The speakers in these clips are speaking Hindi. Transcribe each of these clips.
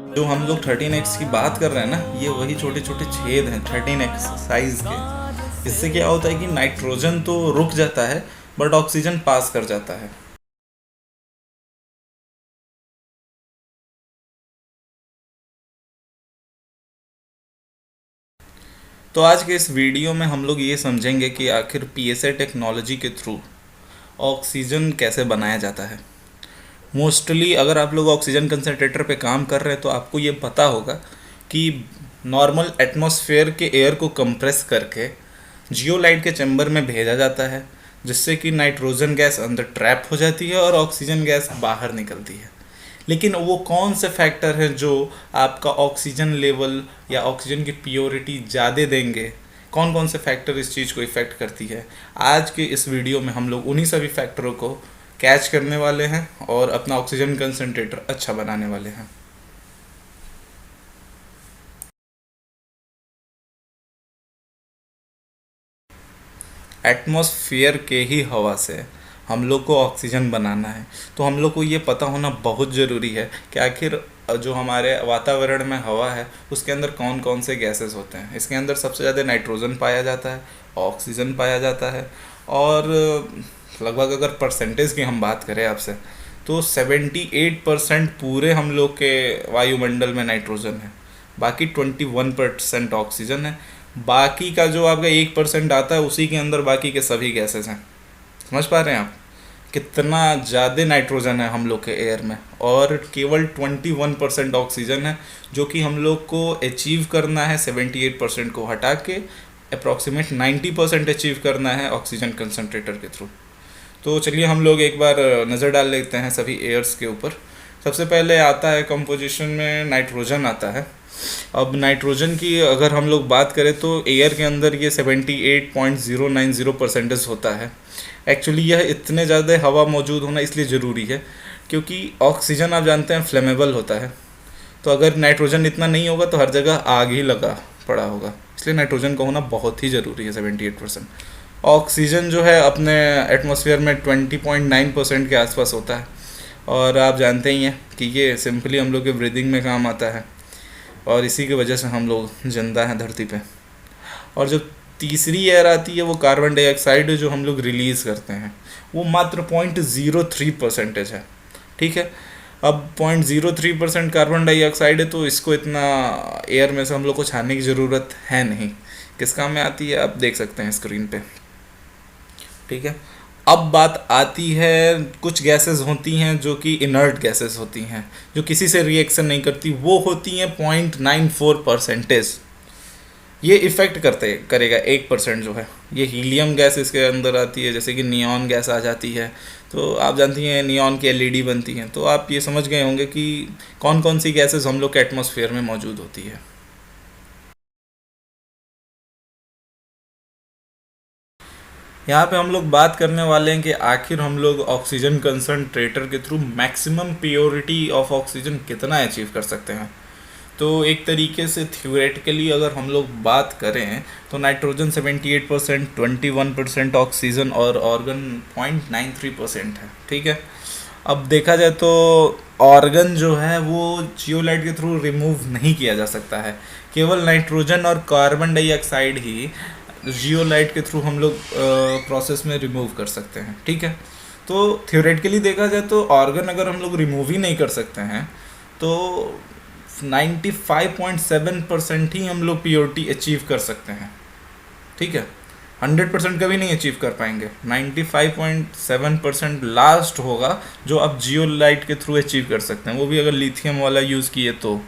जो हम लोग 13x की बात कर रहे हैं ना, ये वही छोटे छोटे छेद हैं 13x साइज के। इससे क्या होता है कि नाइट्रोजन तो रुक जाता है बट ऑक्सीजन पास कर जाता है। तो आज के इस वीडियो में हम लोग ये समझेंगे कि आखिर पीएसए टेक्नोलॉजी के थ्रू ऑक्सीजन कैसे बनाया जाता है। मोस्टली अगर आप लोग ऑक्सीजन कंसनट्रेटर पे काम कर रहे हैं तो आपको ये पता होगा कि नॉर्मल एटमॉस्फेयर के एयर को कंप्रेस करके जियोलाइट के चैम्बर में भेजा जाता है, जिससे कि नाइट्रोजन गैस अंदर ट्रैप हो जाती है और ऑक्सीजन गैस बाहर निकलती है। लेकिन वो कौन से फैक्टर हैं जो आपका ऑक्सीजन लेवल या ऑक्सीजन की प्योरिटी ज़्यादा देंगे, कौन कौन से फैक्टर इस चीज़ को इफ़ेक्ट करती है। आज के इस वीडियो में हम लोग उन्हीं सभी फैक्टरों को कैच करने वाले हैं और अपना ऑक्सीजन कंसनट्रेटर अच्छा बनाने वाले हैं। एटमॉस्फेयर के ही हवा से हम लोग को ऑक्सीजन बनाना है, तो हम लोग को ये पता होना बहुत ज़रूरी है कि आखिर जो हमारे वातावरण में हवा है उसके अंदर कौन कौन से गैसेस होते हैं। इसके अंदर सबसे ज़्यादा नाइट्रोजन पाया जाता है, ऑक्सीजन पाया जाता है, और लगभग अगर परसेंटेज की हम बात करें आपसे तो 78% पूरे हम लोग के वायुमंडल में नाइट्रोजन है, बाकी 21% ऑक्सीजन है। बाकी का जो आपका 1% आता है उसी के अंदर बाकी के सभी गैसेस हैं। समझ पा रहे हैं आप कितना ज़्यादा नाइट्रोजन है हम लोग के एयर में, और केवल 21% ऑक्सीजन है, जो कि हम लोग को अचीव करना है 78% को हटा के अप्रॉक्सीमेट 90% अचीव करना है ऑक्सीजन कंसनट्रेटर के थ्रू। तो चलिए हम लोग एक बार नज़र डाल लेते हैं सभी एयर्स के ऊपर। सबसे पहले आता है कंपोजिशन में नाइट्रोजन आता है। अब नाइट्रोजन की अगर हम लोग बात करें तो एयर के अंदर ये 78.090% होता है। एक्चुअली यह इतने ज़्यादा हवा मौजूद होना इसलिए ज़रूरी है क्योंकि ऑक्सीजन आप जानते हैं फ्लेमेबल होता है, तो अगर नाइट्रोजन इतना नहीं होगा तो हर जगह आग ही लगा पड़ा होगा, इसलिए नाइट्रोजन का होना बहुत ही ज़रूरी है 78%। ऑक्सीजन जो है अपने एटमॉस्फेयर में 20.9% के आसपास होता है, और आप जानते ही हैं कि ये सिंपली हम लोग के ब्रीदिंग में काम आता है, और इसी की वजह से हम लोग जिंदा हैं धरती पे। और जो तीसरी एयर आती है वो कार्बन डाइऑक्साइड जो हम लोग रिलीज़ करते हैं, वो मात्र 0.03% है। ठीक है, अब 0.03% कार्बन डाइऑक्साइड है, तो इसको इतना एयर में से हम लोग को छानने की ज़रूरत है नहीं। किस काम में आती है आप देख सकते हैं स्क्रीन पे। ठीक है, अब बात आती है कुछ गैसेस होती हैं जो कि इनर्ट गैसेस होती हैं, जो किसी से रिएक्शन नहीं करती, वो होती हैं 0.94%। ये इफ़ेक्ट करेगा 1% जो है, ये हीलियम गैस इसके अंदर आती है, जैसे कि नियॉन गैस आ जाती है। तो आप जानती हैं नियॉन की एलईडी बनती हैं, तो आप ये समझ गए होंगे कि कौन कौन सी गैसेस हम लोग के एटमॉस्फेयर में मौजूद होती है। यहाँ पे हम लोग बात करने वाले हैं कि आखिर हम लोग ऑक्सीजन कंसनट्रेटर के through maximum purity of oxygen कितना अचीव कर सकते हैं। तो एक तरीके से थ्योरेटिकली अगर हम लोग बात करें तो नाइट्रोजन 78%, 21% ऑक्सीजन और ऑर्गन 0.93% है। ठीक है, अब देखा जाए तो ऑर्गन जो है वो जियोलाइट के थ्रू रिमूव नहीं किया जा सकता है, केवल नाइट्रोजन और कार्बन डाइऑक्साइड ही जियोलाइट के थ्रू हम लोग प्रोसेस में रिमूव कर सकते हैं। ठीक है, तो थ्योरेटिकली देखा जाए तो ऑर्गन अगर हम लोग रिमूव ही नहीं कर सकते हैं तो 95.7% ही हम लोग प्योरिटी अचीव कर सकते हैं। ठीक है, 100% कभी नहीं अचीव कर पाएंगे, 95.7% लास्ट होगा जो आप जियोलाइट के थ्रू अचीव कर सकते हैं, वो भी अगर लिथियम वाला यूज़ किए तो।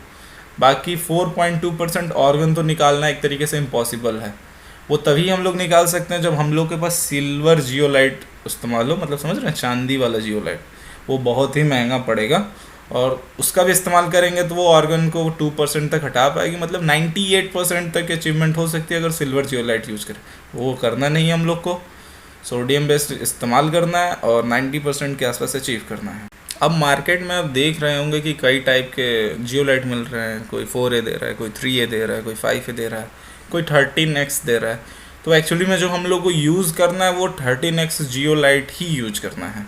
बाकी 4.2% ऑर्गन तो निकालना एक तरीके से इम्पॉसिबल है। वो तभी हम लोग निकाल सकते हैं जब हम लोग के पास सिल्वर जियोलाइट इस्तेमाल हो, मतलब समझ रहे हैं, चांदी वाला जियोलाइट। वो बहुत ही महंगा पड़ेगा, और उसका भी इस्तेमाल करेंगे तो वो ऑर्गन को 2% तक हटा पाएगी, मतलब 98% तक अचीवमेंट हो सकती है अगर सिल्वर जियोलाइट यूज़ करें। वो करना नहीं है हम लोग को, सोडियम बेस्ड इस्तेमाल करना है और 90% के आसपास अचीव करना है। अब मार्केट में आप देख रहे होंगे कि कई टाइप के जियोलाइट मिल रहे हैं, कोई 4A दे रहा है, कोई 3A दे रहा है, कोई 5A दे रहा है, कोई 13x दे रहा है। तो एक्चुअली में जो हम लोग को यूज़ करना है वो 13x जियोलाइट ही यूज करना है।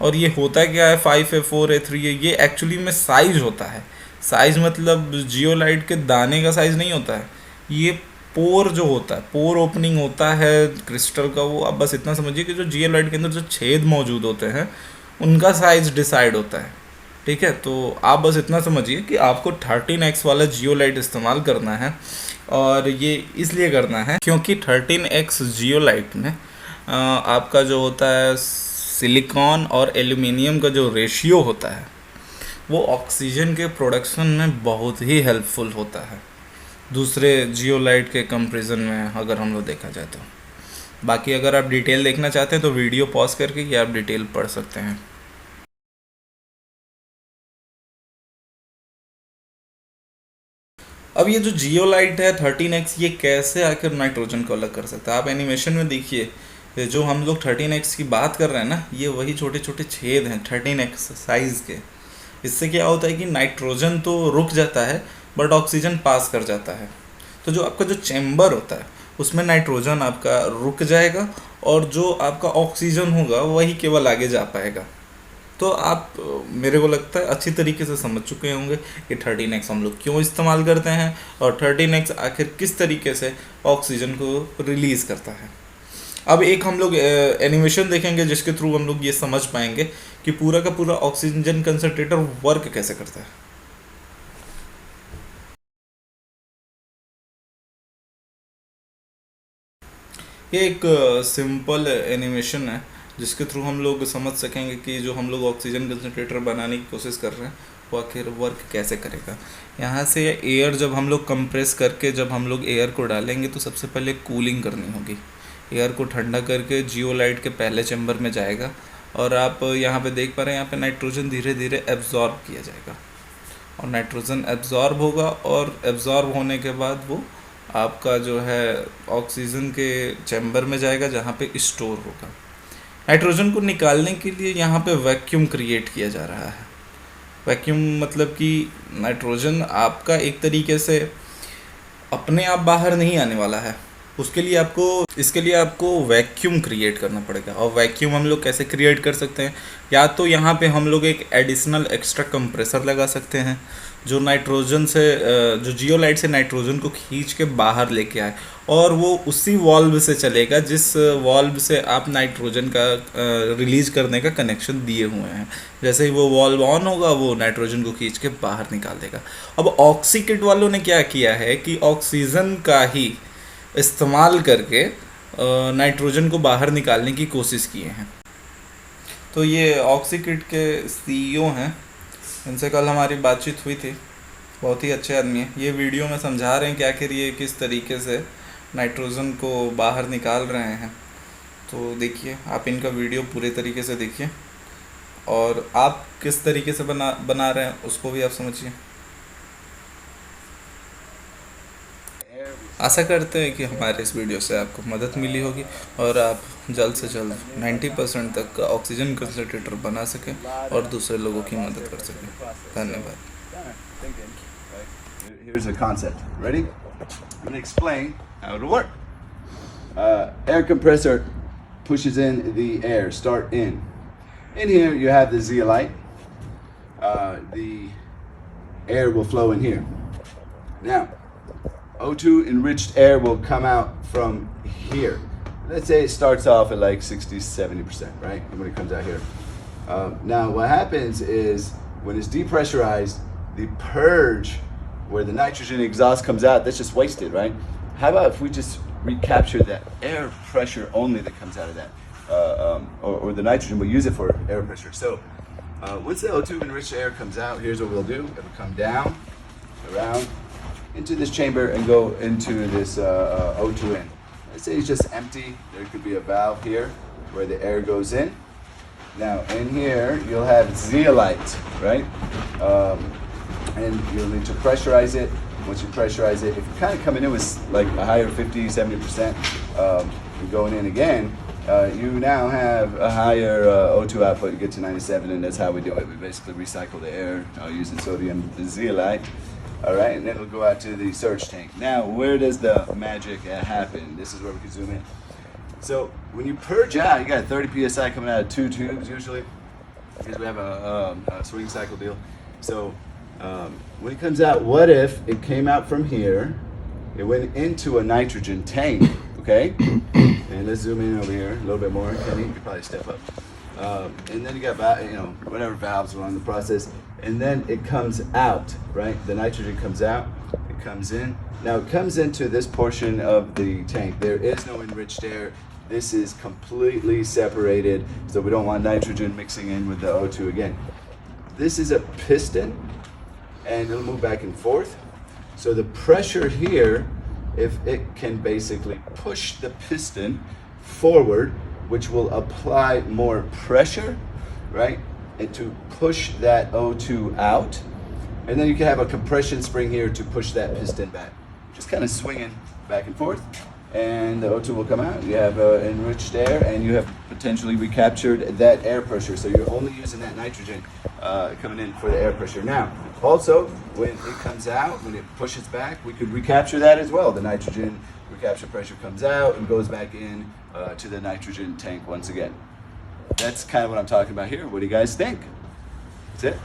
और ये होता क्या है, 5 है 4 है 3 है, ये एक्चुअली में साइज होता है। साइज मतलब जियोलाइट के दाने का साइज नहीं होता है, ये पोर जो होता है, पोर ओपनिंग होता है क्रिस्टल का, वो आप बस इतना समझिए कि जो जियोलाइट के अंदर जो छेद मौजूद होते हैं उनका साइज डिसाइड होता है। ठीक है, तो आप बस इतना समझिए कि आपको 13x वाला जियोलाइट इस्तेमाल करना है, और ये इसलिए करना है क्योंकि 13x जियोलाइट में आपका जो होता है सिलिकॉन और एल्यूमिनियम का जो रेशियो होता है वो ऑक्सीजन के प्रोडक्शन में बहुत ही हेल्पफुल होता है दूसरे जियोलाइट के कंपैरिजन में, अगर हम लोग देखा जाए तो। बाकी अगर आप डिटेल देखना चाहते हैं तो वीडियो पॉज करके ये आप डिटेल पढ़ सकते हैं। अब ये जो जियोलाइट है 13x, ये कैसे आकर नाइट्रोजन को अलग कर सकता है, आप एनिमेशन में देखिए। ये जो हम लोग 13x की बात कर रहे हैं ना, ये वही छोटे छोटे छेद हैं 13x साइज के। इससे क्या होता है कि नाइट्रोजन तो रुक जाता है बट ऑक्सीजन पास कर जाता है। तो जो आपका जो चैम्बर होता है उसमें नाइट्रोजन आपका रुक जाएगा, और जो आपका ऑक्सीजन होगा वही केवल आगे जा पाएगा। तो आप मेरे को लगता है अच्छी तरीके से समझ चुके होंगे कि 13x हम लोग क्यों इस्तेमाल करते हैं, और 13x आखिर किस तरीके से ऑक्सीजन को रिलीज़ करता है। अब एक हम लोग एनिमेशन देखेंगे जिसके थ्रू हम लोग ये समझ पाएंगे कि पूरा का पूरा ऑक्सीजन कंसंट्रेटर वर्क कैसे करता है। ये एक सिंपल एनिमेशन है जिसके थ्रू हम लोग समझ सकेंगे कि जो हम लोग ऑक्सीजन कंसनट्रेटर बनाने की कोशिश कर रहे हैं वो आखिर वर्क कैसे करेगा। यहाँ से एयर जब हम लोग कंप्रेस करके जब हम लोग एयर को डालेंगे तो सबसे पहले कूलिंग करनी होगी। एयर को ठंडा करके जियोलाइट के पहले चैम्बर में जाएगा, और आप यहाँ पे देख पा रहे हैं यहाँ पे नाइट्रोजन धीरे धीरे एब्जॉर्ब किया जाएगा, और नाइट्रोजन एब्जॉर्ब होगा, और एब्जॉर्ब होने के बाद वो आपका जो है ऑक्सीजन के चैम्बर में जाएगा जहाँ पे स्टोर होगा। नाइट्रोजन को निकालने के लिए यहाँ पे वैक्यूम क्रिएट किया जा रहा है। वैक्यूम मतलब कि नाइट्रोजन आपका एक तरीके से अपने आप बाहर नहीं आने वाला है, इसके लिए आपको वैक्यूम क्रिएट करना पड़ेगा। और वैक्यूम हम लोग कैसे क्रिएट कर सकते हैं, या तो यहाँ पे हम लोग एक एडिशनल एक्स्ट्रा कंप्रेसर लगा सकते हैं जो नाइट्रोजन से जो जियोलाइट से नाइट्रोजन को खींच के बाहर लेके आए, और वो उसी वाल्व से चलेगा जिस वाल्व से आप नाइट्रोजन का रिलीज करने का कनेक्शन दिए हुए हैं। जैसे ही वो वाल्व ऑन होगा वो नाइट्रोजन को खींच के बाहर निकाल देगा। अब ऑक्सीकिट वालों ने क्या किया है कि ऑक्सीजन का ही इस्तेमाल करके नाइट्रोजन को बाहर निकालने की कोशिश किए हैं। तो ये ऑक्सीकिट के सीईओ हैं, इनसे कल हमारी बातचीत हुई थी, बहुत ही अच्छे आदमी हैं। ये वीडियो में समझा रहे हैं कि आखिर ये किस तरीके से नाइट्रोजन को बाहर निकाल रहे हैं। तो देखिए, आप इनका वीडियो पूरे तरीके से देखिए, और आप किस तरीके से बना रहे हैं उसको भी आप समझिए। आशा करते हैं कि हमारे इस वीडियो से आपको मदद मिली होगी, और आप जल्द से जल्द 90% तक का ऑक्सीजन कंसंट्रेटर बना सकें और दूसरे लोगों की मदद कर सकें। धन्यवाद। Here's a concept. Ready? I'm going to explain how it'll work. Air compressor pushes in the air. Start in. In here, you have the zeolite. The air will flow in here. Now, O2 enriched air will come out from here. Let's say it starts off at like 60-70%, right? When it comes out here. Now, what happens is when it's depressurized, the purge where the nitrogen exhaust comes out, that's just wasted, right? How about if we just recapture that air pressure only that comes out of that? Or the nitrogen, we'll use it for air pressure. So once the O2 enriched air comes out, here's what we'll do. It'll come down, around, into this chamber and go into this O2 in. Let's say it's just empty. There could be a valve here where the air goes in. Now in here you'll have zeolite, right? And you'll need to pressurize it. Once you pressurize it, if you're kind of coming in with like a higher 50-70%, you're going in again, you now have a higher O2 output. You get to 97, and that's how we do it. We basically recycle the air using sodium zeolite. All right, and then it'll go out to the surge tank. Now, where does the magic happen? This is where we can zoom in. So when you purge out, you got 30 psi coming out of two tubes usually. because we have a swing cycle deal. So when it comes out, what if it came out from here, it went into a nitrogen tank, okay? And let's zoom in over here a little bit more. Kenny, you could probably step up. And then you got whatever valves along the process, and then it comes out, right? The nitrogen comes out, it comes in. Now it comes into this portion of the tank. There is no enriched air. This is completely separated, so we don't want nitrogen mixing in with the O2 again. This is a piston, and it'll move back and forth. So the pressure here, if it can basically push the piston forward, which will apply more pressure, right? And to push that O2 out. And then you can have a compression spring here to push that piston back. Just kind of swinging back and forth. And the O2 will come out. You have enriched air, and you have potentially recaptured that air pressure. So you're only using that nitrogen coming in for the air pressure. Now, also, when it comes out, when it pushes back, we could recapture that as well. The nitrogen recapture pressure comes out and goes back in to the nitrogen tank once again. That's kind of what I'm talking about here. What do you guys think? That's it.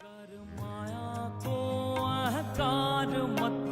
कर माया को अहकार मत